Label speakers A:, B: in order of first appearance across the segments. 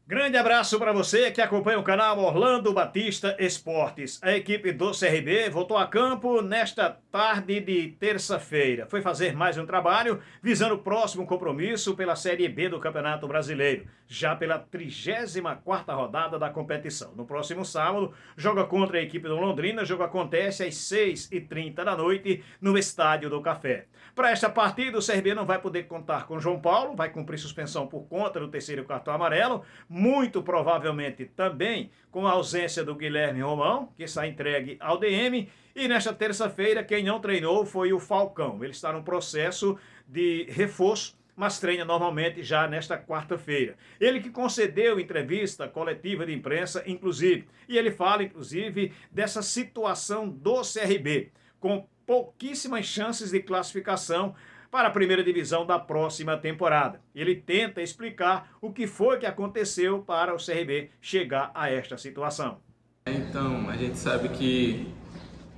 A: Grande abraço para você que acompanha o canal Orlando Batista Esportes. A equipe do CRB voltou a campo nesta tarde de terça-feira. Foi fazer mais um trabalho visando o próximo compromisso pela Série B do Campeonato Brasileiro, já pela 34ª rodada da competição. No próximo sábado, joga contra a equipe do Londrina. O jogo acontece às 6h30 da noite no Estádio do Café. Para esta partida, o CRB não vai poder contar com João Paulo, vai cumprir suspensão por conta do terceiro cartão amarelo, muito provavelmente também com a ausência do Guilherme Romão, que está entregue ao DM, e nesta terça-feira quem não treinou foi o Falcão. Ele está no processo de reforço, mas treina normalmente já nesta quarta-feira. Ele que concedeu entrevista coletiva de imprensa, inclusive, e ele fala, inclusive, dessa situação do CRB, com pouquíssimas chances de classificação para a primeira divisão da próxima temporada. Ele tenta explicar o que foi que aconteceu para o CRB chegar a esta situação.
B: Então, a gente sabe que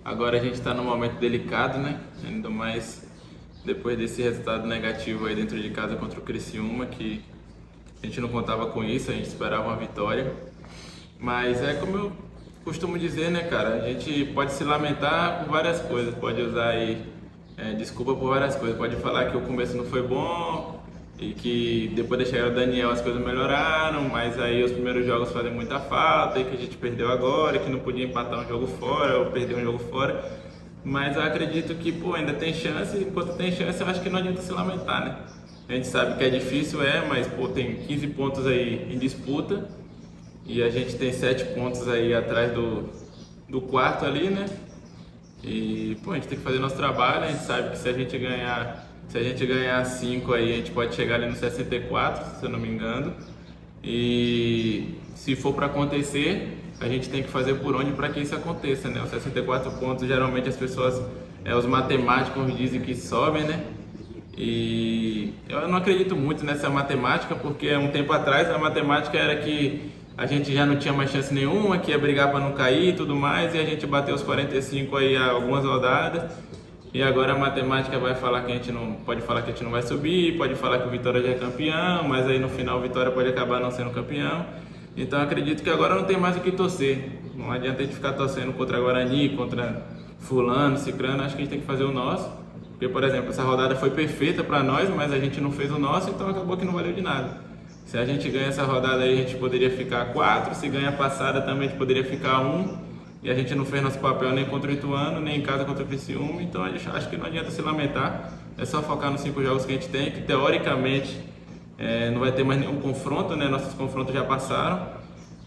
B: agora a gente está num momento delicado, né? Ainda mais depois desse resultado negativo aí dentro de casa contra o Criciúma, que a gente não contava com isso, a gente esperava uma vitória. Mas é como eu costumo dizer, né, cara? A gente pode se lamentar por várias coisas, pode usar aí desculpa por várias coisas. Pode falar que o começo não foi bom e que depois da chegada do Daniel as coisas melhoraram, mas aí os primeiros jogos fazem muita falta e que a gente perdeu agora, que não podia empatar um jogo fora ou perder um jogo fora. Mas eu acredito que, ainda tem chance, e enquanto tem chance eu acho que não adianta se lamentar, né? A gente sabe que é difícil, mas tem 15 pontos aí em disputa e a gente tem 7 pontos aí atrás do quarto ali, né? E a gente tem que fazer nosso trabalho. A gente sabe que se a gente ganhar 5 aí, a gente pode chegar ali no 64, se eu não me engano. E se for para acontecer, a gente tem que fazer por onde para que isso aconteça, né? Os 64 pontos, geralmente as pessoas, os matemáticos dizem que sobem, né? E eu não acredito muito nessa matemática, porque um tempo atrás a matemática era que a gente já não tinha mais chance nenhuma, que ia brigar para não cair e tudo mais, e a gente bateu os 45 aí há algumas rodadas, e agora a matemática vai falar que a gente não pode falar que a gente não vai subir, pode falar que o Vitória já é campeão, mas aí no final o Vitória pode acabar não sendo campeão. Então acredito que agora não tem mais o que torcer. Não adianta a gente ficar torcendo contra Guarani, contra fulano, cicrano. Acho que a gente tem que fazer o nosso, porque, por exemplo, essa rodada foi perfeita para nós, mas a gente não fez o nosso, então acabou que não valeu de nada. Se a gente ganha essa rodada aí, a gente poderia ficar 4, se ganha a passada também a gente poderia ficar 1, e a gente não fez nosso papel nem contra o Ituano, nem em casa contra o Criciúma, então acho que não adianta se lamentar, é só focar nos 5 jogos que a gente tem, que teoricamente não vai ter mais nenhum confronto, né? Nossos confrontos já passaram,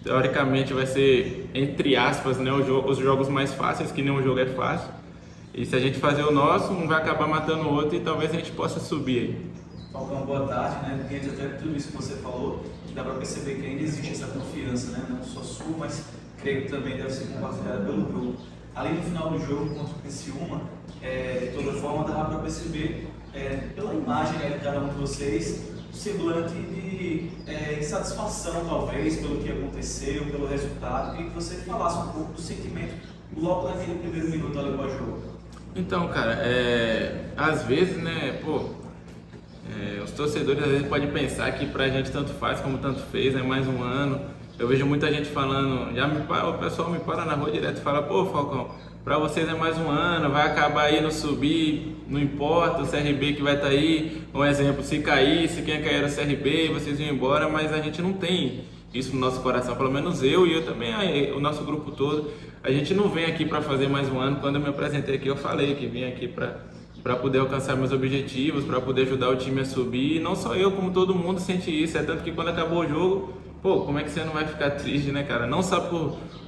B: teoricamente vai ser, entre aspas, né, os jogos mais fáceis, que nenhum jogo é fácil, e se a gente fazer o nosso, um vai acabar matando o outro e talvez a gente possa subir aí.
C: Falcão, boa tarde, né? Diante até de tudo isso que você falou, dá para perceber que ainda existe essa confiança, né? Não só sua, mas creio que também deve ser compartilhada pelo jogo. Ali no final do jogo contra o Criciúma, de toda forma, dá para perceber, pela imagem, né, de cada um de vocês, um semblante de insatisfação, talvez, pelo que aconteceu, pelo resultado. Queria que você falasse um pouco do sentimento logo naquele primeiro minuto ali pós-jogo.
B: Então, cara, às vezes, né, os torcedores às vezes podem pensar que pra gente tanto faz como tanto fez, é mais um ano. Eu vejo muita gente falando, o pessoal me para na rua direto e fala, Falcão, pra vocês é mais um ano, vai acabar aí no subir, não importa, o CRB que vai estar aí, um exemplo, se caísse, quem cair era o CRB, vocês iam embora, mas a gente não tem isso no nosso coração, pelo menos eu e eu também, o nosso grupo todo, a gente não vem aqui para fazer mais um ano. Quando eu me apresentei aqui, eu falei que vim aqui para poder alcançar meus objetivos, para poder ajudar o time a subir. E não só eu, como todo mundo sente isso. É tanto que quando acabou o jogo, como é que você não vai ficar triste, né, cara? Não só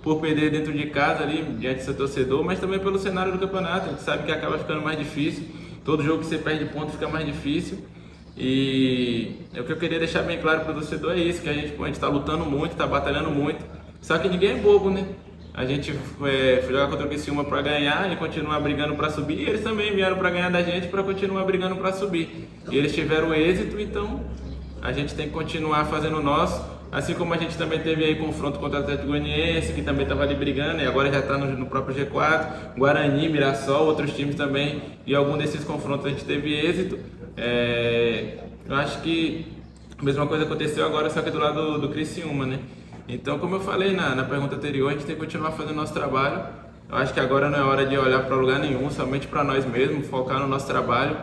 B: por perder dentro de casa ali, diante do seu torcedor, mas também pelo cenário do campeonato. A gente sabe que acaba ficando mais difícil. Todo jogo que você perde ponto fica mais difícil. E o que eu queria deixar bem claro para o torcedor é isso, que a gente está lutando muito, está batalhando muito. Só que ninguém é bobo, né? A gente foi jogar contra o Criciúma para ganhar e continuar brigando para subir, e eles também vieram para ganhar da gente para continuar brigando para subir. E eles tiveram êxito, então a gente tem que continuar fazendo o nosso, assim como a gente também teve aí confronto contra o Atlético Goianiense, que também estava ali brigando e agora já está no próprio G4, Guarani, Mirassol, outros times também, e algum desses confrontos a gente teve êxito. Eu acho que A mesma coisa aconteceu agora, só que do lado do Criciúma, né? Então, como eu falei na pergunta anterior, a gente tem que continuar fazendo nosso trabalho. Eu acho que agora não é hora de olhar para lugar nenhum, somente para nós mesmos, focar no nosso trabalho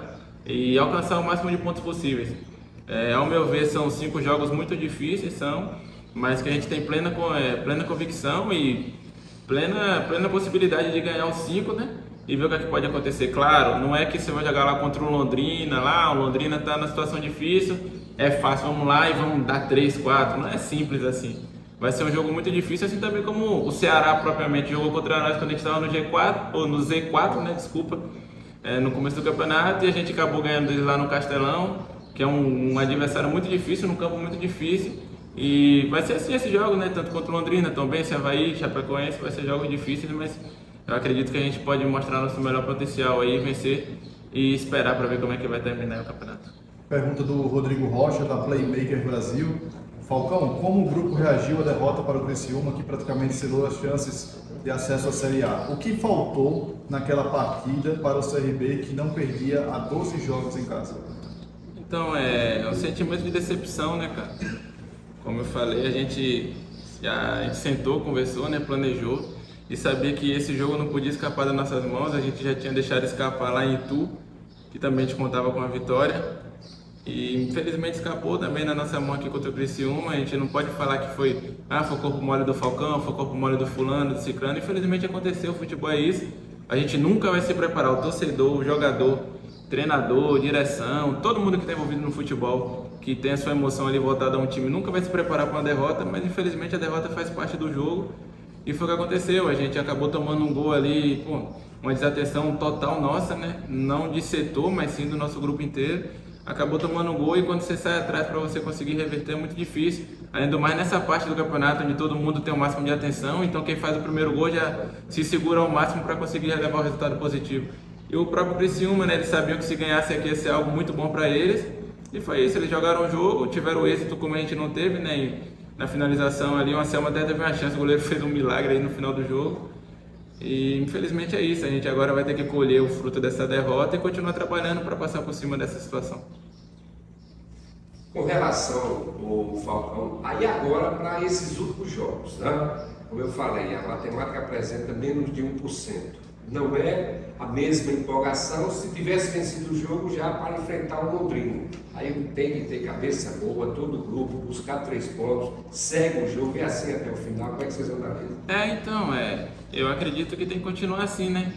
B: e alcançar o máximo de pontos possíveis. Ao meu ver, são 5 jogos muito difíceis, mas que a gente tem plena convicção e plena possibilidade de ganhar os 5, né? E ver o que é que pode acontecer. Claro, não é que você vai jogar lá contra o Londrina, o Londrina está na situação difícil, é fácil, vamos lá e vamos dar 3, 4, não é simples assim. Vai ser um jogo muito difícil, assim também como o Ceará propriamente jogou contra nós quando a gente estava no G4, ou no Z4, né, desculpa, no começo do campeonato, e a gente acabou ganhando deles lá no Castelão, que é um adversário muito difícil, num campo muito difícil, e vai ser assim esse jogo, né, tanto contra o Londrina, Tombense, Avaí, Chapecoense, vai ser jogos difíceis, mas eu acredito que a gente pode mostrar nosso melhor potencial aí, vencer e esperar para ver como é que vai terminar o campeonato.
D: Pergunta do Rodrigo Rocha, da Playmaker Brasil. Falcão, como o grupo reagiu à derrota para o Criciúma, que praticamente selou as chances de acesso à Série A? O que faltou naquela partida para o CRB, que não perdia há 12 jogos em casa?
B: Então, é um sentimento de decepção, né, cara? Como eu falei, a gente sentou, conversou, né, planejou e sabia que esse jogo não podia escapar das nossas mãos. A gente já tinha deixado escapar lá em Itu, que também a gente contava com a vitória. E infelizmente escapou também na nossa mão aqui contra o Criciúma. A gente não pode falar que foi corpo mole do Falcão, foi corpo mole do fulano, do ciclano. Infelizmente aconteceu, o futebol é isso. A gente nunca vai se preparar, o torcedor, o jogador, treinador, direção, todo mundo que está envolvido no futebol, que tem a sua emoção ali voltada a um time, nunca vai se preparar para uma derrota, mas infelizmente a derrota faz parte do jogo. E foi o que aconteceu, a gente acabou tomando um gol ali, uma desatenção total nossa, né? Não de setor, mas sim do nosso grupo inteiro. Acabou tomando um gol e quando você sai atrás para você conseguir reverter é muito difícil. Ainda mais nessa parte do campeonato onde todo mundo tem o máximo de atenção, então quem faz o primeiro gol já se segura ao máximo para conseguir levar o resultado positivo. E o próprio Criciúma, né, eles sabiam que se ganhasse aqui ia ser algo muito bom para eles. E foi isso, eles jogaram o jogo, tiveram êxito como a gente não teve, né? E na finalização ali, o Anselmo até teve uma chance, o goleiro fez um milagre aí no final do jogo. E infelizmente é isso, a gente agora vai ter que colher o fruto dessa derrota e continuar trabalhando para passar por cima dessa situação.
E: Com relação ao Falcão, aí agora para esses últimos jogos, né? Como eu falei, a matemática apresenta menos de 1%. Não é a mesma empolgação se tivesse vencido o jogo já para enfrentar o Londrina. Aí tem que ter cabeça boa, todo o grupo, buscar 3 pontos, segue o jogo e assim até o final. Como é que vocês analisam?
B: Eu acredito que tem que continuar assim, né?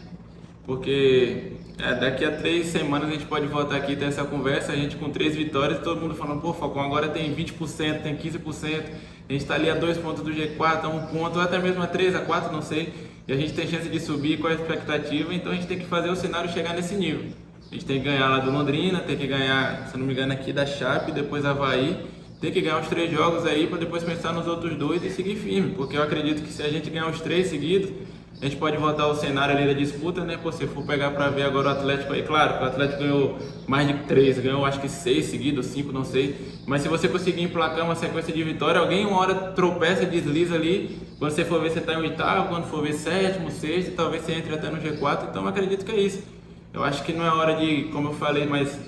B: Porque daqui a 3 semanas a gente pode voltar aqui e ter essa conversa, a gente com 3 vitórias, todo mundo falando, pô, Falcão, agora tem 20%, tem 15%, a gente está ali a 2 pontos do G4, a 1 ponto, ou até mesmo a 3, a 4, não sei, e a gente tem chance de subir com a expectativa, então a gente tem que fazer o cenário chegar nesse nível. A gente tem que ganhar lá do Londrina, tem que ganhar, se não me engano, aqui da Chape, depois Avaí, tem que ganhar os 3 jogos aí para depois pensar nos outros 2 e seguir firme, porque eu acredito que se a gente ganhar os 3 seguidos, a gente pode voltar ao cenário ali da disputa, né? Pô, se for pegar para ver agora o Atlético aí, claro que o Atlético ganhou mais de 3, ganhou acho que 6 seguidos, 5, não sei. Mas se você conseguir emplacar uma sequência de vitória, alguém uma hora tropeça, desliza ali. Quando você for ver, você está em 8º, quando for ver 7º, 6º, talvez você entre até no G4. Então eu acredito que é isso. Eu acho que não é hora de, como eu falei, mas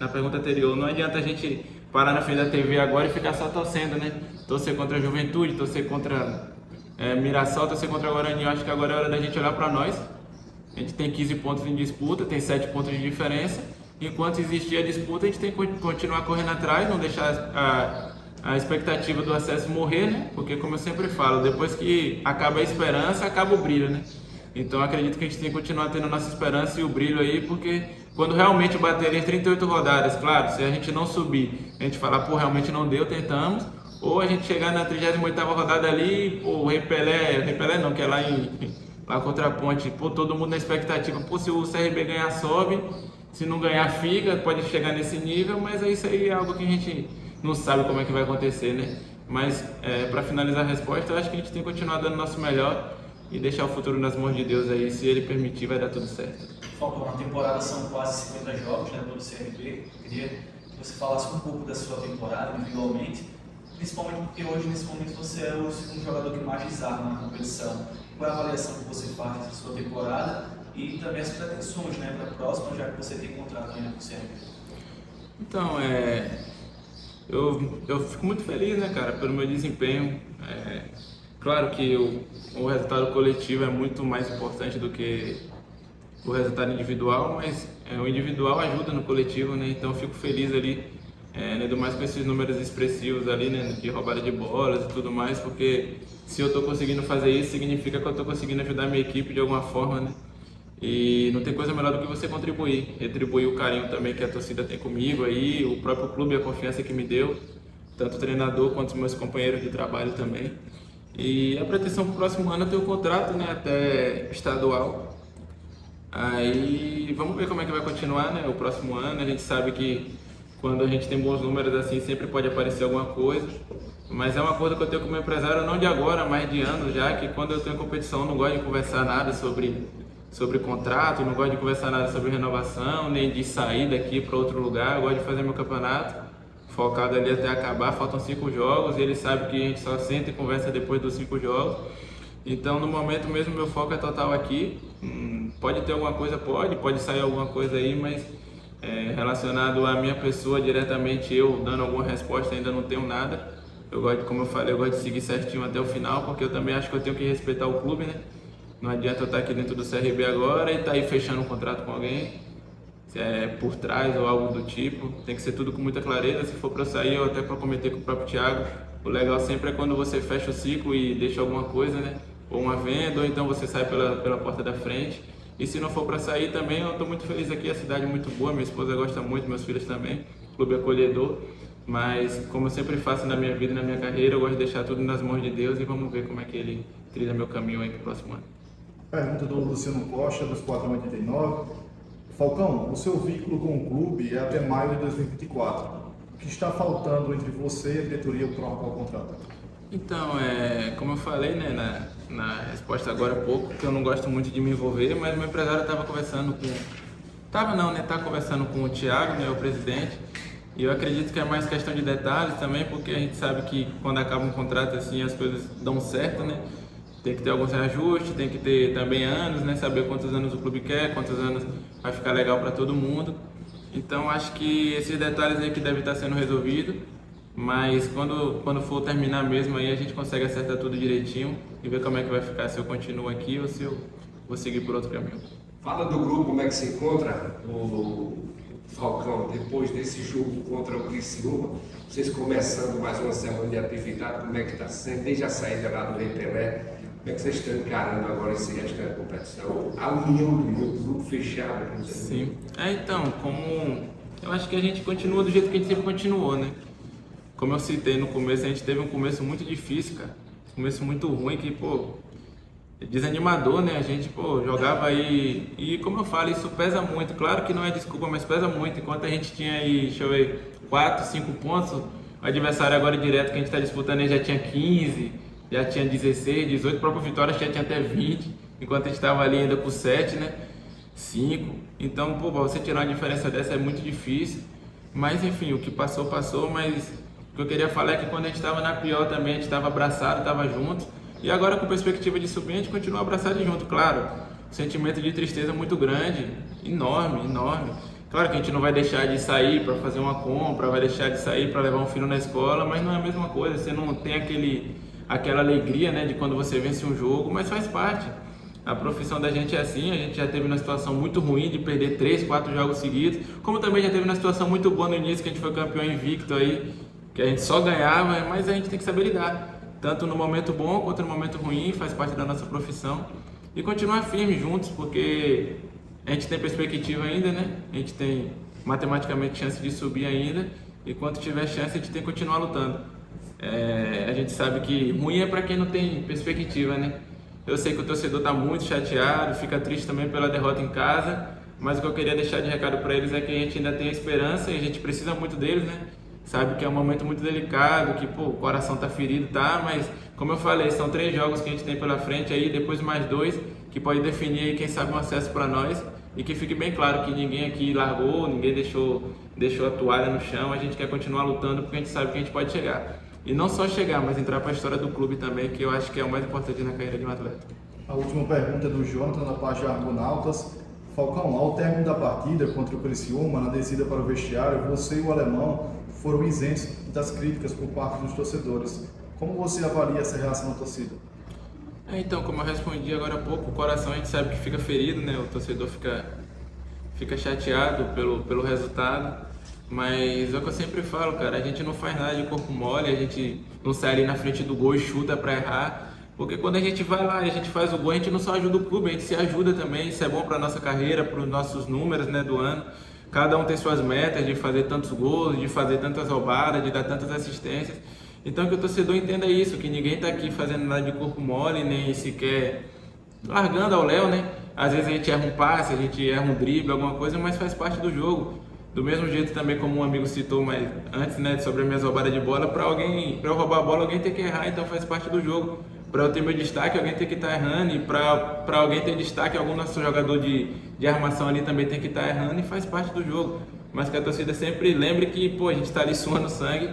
B: na pergunta anterior, não adianta a gente parar na frente da TV agora e ficar só torcendo, né? Torcer contra a Juventude, torcer contra Mirassol, torcer contra o Guarani. Eu acho que agora é hora da gente olhar para nós. A gente tem 15 pontos em disputa, tem 7 pontos de diferença. Enquanto existir a disputa, a gente tem que continuar correndo atrás, não deixar a expectativa do acesso morrer, né? Porque, como eu sempre falo, depois que acaba a esperança, acaba o brilho, né? Então, eu acredito que a gente tem que continuar tendo a nossa esperança e o brilho aí, porque quando realmente bater em 38 rodadas, claro, se a gente não subir, a gente falar, pô, realmente não deu, tentamos, ou a gente chegar na 38ª rodada ali, pô, o Repelé não, que é lá contra a Ponte, pô, todo mundo na expectativa, pô, se o CRB ganhar, sobe, se não ganhar, fica, pode chegar nesse nível, mas isso aí é algo que a gente não sabe como é que vai acontecer, né? Mas, para finalizar a resposta, eu acho que a gente tem que continuar dando o nosso melhor e deixar o futuro nas mãos de Deus aí, se Ele permitir, vai dar tudo certo.
C: Falcão, na temporada são quase 50 jogos, né, pelo CRB. Eu queria que você falasse um pouco da sua temporada individualmente, principalmente porque hoje, nesse momento, você é o segundo jogador que mais desarma na competição. Qual é a avaliação que você faz da sua temporada e também as pretensões, né, para a próxima, já que você tem contrato ainda com o CRB?
B: Então, Eu fico muito feliz, né, cara, pelo meu desempenho. Claro que o resultado coletivo é muito mais importante do que o resultado individual, mas o individual ajuda no coletivo, né? Então eu fico feliz ali, ainda mais com esses números expressivos ali, né, de roubada de bolas e tudo mais, porque se eu estou conseguindo fazer isso, significa que eu estou conseguindo ajudar a minha equipe de alguma forma, né? E não tem coisa melhor do que você contribuir, retribuir o carinho também que a torcida tem comigo aí, o próprio clube, a confiança que me deu, tanto o treinador quanto os meus companheiros de trabalho também. E a pretensão para o próximo ano é ter o contrato, né, até estadual. Aí vamos ver como é que vai continuar, né, o próximo ano. A gente sabe que quando a gente tem bons números assim, sempre pode aparecer alguma coisa. Mas é uma coisa que eu tenho com o meu empresário, não de agora, mas de anos já, que quando eu tenho competição eu não gosto de conversar nada sobre contrato, não gosto de conversar nada sobre renovação, nem de sair daqui para outro lugar. Eu gosto de fazer meu campeonato, focado ali até acabar. Faltam 5 jogos e ele sabe que a gente só senta e conversa depois dos 5 jogos. Então no momento mesmo meu foco é total aqui. Pode ter alguma coisa, pode sair alguma coisa aí, mas relacionado à minha pessoa diretamente, eu dando alguma resposta, ainda não tenho nada. Eu gosto, como eu falei, eu gosto de seguir certinho até o final, porque eu também acho que eu tenho que respeitar o clube, né? Não adianta eu estar aqui dentro do CRB agora e estar aí fechando um contrato com alguém, por trás ou algo do tipo. Tem que ser tudo com muita clareza. Se for para eu sair, eu até para cometer com o próprio Thiago, o legal sempre é quando você fecha o ciclo e deixa alguma coisa, né? Ou uma venda, ou então você sai pela porta da frente. E se não for para sair também, eu estou muito feliz aqui, a cidade é muito boa, minha esposa gosta muito, meus filhos também, clube acolhedor. Mas como eu sempre faço na minha vida e na minha carreira, eu gosto de deixar tudo nas mãos de Deus e vamos ver como é que ele trilha meu caminho aí para o próximo ano.
D: Pergunta do Luciano Costa, do Esquadrão 89. Falcão, o seu vínculo com o clube é até maio de 2024. O que está faltando entre você e a diretoria para o contrato?
B: Então, como eu falei, né, na resposta agora há pouco, que eu não gosto muito de me envolver, mas meu empresário estava conversando tá conversando com o Thiago, né, o presidente, e eu acredito que é mais questão de detalhes também, porque a gente sabe que quando acaba um contrato assim as coisas dão certo, né? Tem que ter alguns reajustes, tem que ter também anos, né? Saber quantos anos o clube quer, quantos anos vai ficar legal para todo mundo. Então acho que esses detalhes aí que devem estar sendo resolvidos, mas quando for terminar mesmo aí a gente consegue acertar tudo direitinho e ver como é que vai ficar, se eu continuo aqui ou se eu vou seguir por outro caminho.
E: Fala do grupo, como é que se encontra o Falcão depois desse jogo contra o Criciúma, vocês começando mais uma semana de atividade, como é que está sendo, desde a saída lá do Rei Pelé, como é que vocês estão encarando agora esse restante da competição? A união do grupo fechado.
B: Sim. Então, como eu acho que a gente continua do jeito que a gente sempre continuou, né? Como eu citei no começo, a gente teve um começo muito difícil, cara. Um começo muito ruim, que, desanimador, né? A gente, jogava aí... E como eu falo, isso pesa muito. Claro que não é desculpa, mas pesa muito. Enquanto a gente tinha aí, 4, 5 pontos, o adversário agora direto que a gente está disputando aí já tinha 15, já tinha 16, 18, o próprio Vitória já tinha até 20, enquanto a gente estava ali ainda com 7, né? 5. Então, para você tirar uma diferença dessa é muito difícil. Mas, enfim, o que passou, passou. Mas o que eu queria falar é que quando a gente estava na pior também, a gente estava abraçado, estava junto. E agora, com perspectiva de subir, a gente continua abraçado e junto, claro. Um sentimento de tristeza muito grande, enorme, enorme. Claro que a gente não vai deixar de sair para fazer uma compra, vai deixar de sair para levar um filho na escola, mas não é a mesma coisa. Você não tem aquela alegria, né, de quando você vence um jogo, mas faz parte. A profissão da gente é assim, a gente já teve uma situação muito ruim de perder 3, 4 jogos seguidos, como também já teve uma situação muito boa no início, que a gente foi campeão invicto aí, que a gente só ganhava, mas a gente tem que saber lidar, tanto no momento bom quanto no momento ruim, faz parte da nossa profissão, e continuar firme juntos, porque a gente tem perspectiva ainda, né? A gente tem matematicamente chance de subir ainda, e quando tiver chance a gente tem que continuar lutando. A gente sabe que ruim é para quem não tem perspectiva, né? Eu sei que o torcedor está muito chateado, fica triste também pela derrota em casa, mas o que eu queria deixar de recado para eles é que a gente ainda tem a esperança e a gente precisa muito deles, né? Sabe que é um momento muito delicado, que o coração tá ferido, mas como eu falei, são 3 jogos que a gente tem pela frente aí, depois mais 2, que pode definir aí, quem sabe, um acesso para nós, e que fique bem claro que ninguém aqui largou, ninguém deixou a toalha no chão, a gente quer continuar lutando porque a gente sabe que a gente pode chegar. E não só chegar, mas entrar para a história do clube também, que eu acho que é o mais importante na carreira de um atleta.
D: A última pergunta é do Jonathan, na página Argonautas. Falcão, ao término da partida contra o Criciúma, na descida para o vestiário, você e o alemão foram isentos das críticas por parte dos torcedores. Como você avalia essa relação da torcida?
B: Então, como eu respondi agora há pouco, o coração a gente sabe que fica ferido, né? O torcedor fica chateado pelo resultado, mas é o que eu sempre falo, cara, a gente não faz nada de corpo mole, a gente não sai ali na frente do gol e chuta pra errar, porque quando a gente vai lá e a gente faz o gol, a gente não só ajuda o clube, a gente se ajuda também, isso é bom pra nossa carreira, pros nossos números, né, do ano. Cada um tem suas metas de fazer tantos gols, de fazer tantas roubadas, de dar tantas assistências. Então que o torcedor entenda isso, que ninguém está aqui fazendo nada de corpo mole, nem sequer largando ao léu, né? Às vezes a gente erra um passe, a gente erra um drible, alguma coisa, mas faz parte do jogo. Do mesmo jeito também como um amigo citou mais antes, né, sobre as minhas roubadas de bola, para eu roubar a bola alguém tem que errar, então faz parte do jogo. Para eu ter meu destaque, alguém tem que estar errando, e para alguém ter destaque, algum nosso jogador de armação ali também tem que estar errando, e faz parte do jogo. Mas que a torcida sempre lembre que, pô, a gente está ali suando sangue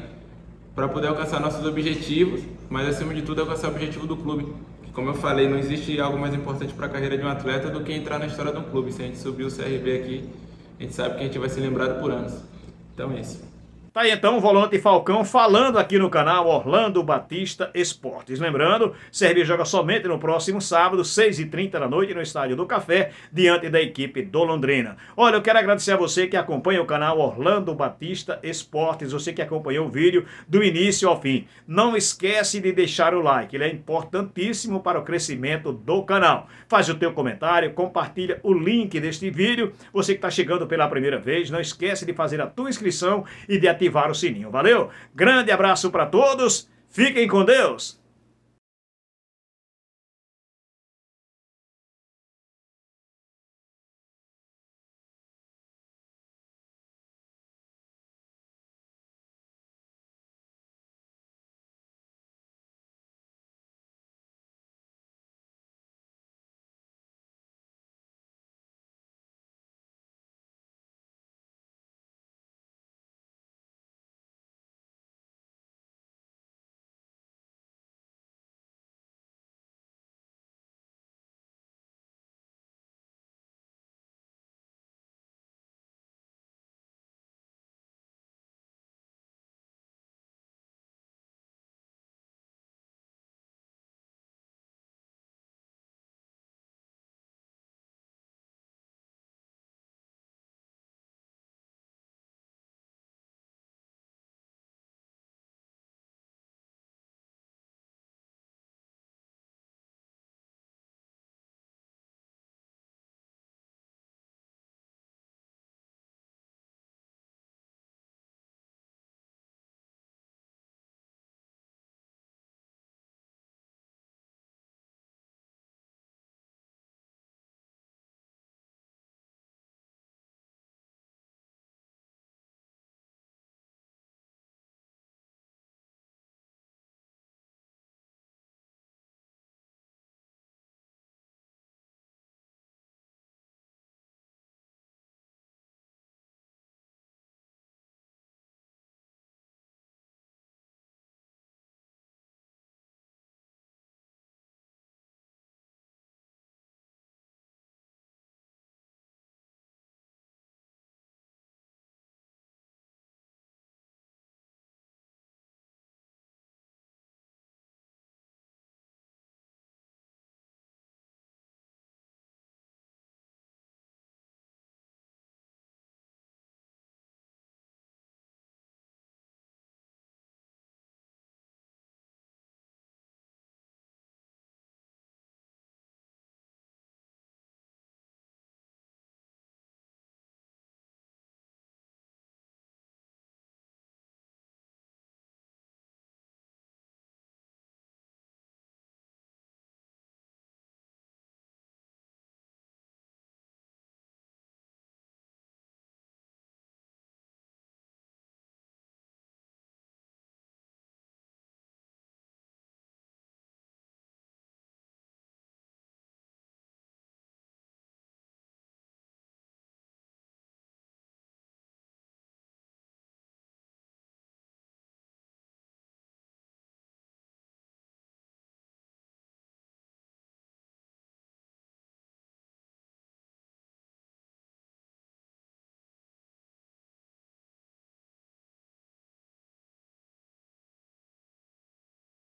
B: para poder alcançar nossos objetivos, mas acima de tudo alcançar o objetivo do clube. Que, como eu falei, não existe algo mais importante para a carreira de um atleta do que entrar na história de um clube. Se a gente subir o CRB aqui, a gente sabe que a gente vai ser lembrado por anos. Então é isso.
A: Tá aí então o volante Falcão falando aqui no canal Orlando Batista Esportes. Lembrando, CRB joga somente no próximo sábado, 6h30 da noite, no Estádio do Café, diante da equipe do Londrina. Olha, eu quero agradecer a você que acompanha o canal Orlando Batista Esportes, você que acompanhou o vídeo do início ao fim. Não esquece de deixar o like, ele é importantíssimo para o crescimento do canal. Faz o teu comentário, compartilha o link deste vídeo. Você que está chegando pela primeira vez, não esquece de fazer a tua inscrição e de ativar o sininho. Valeu? Grande abraço para todos. Fiquem com Deus.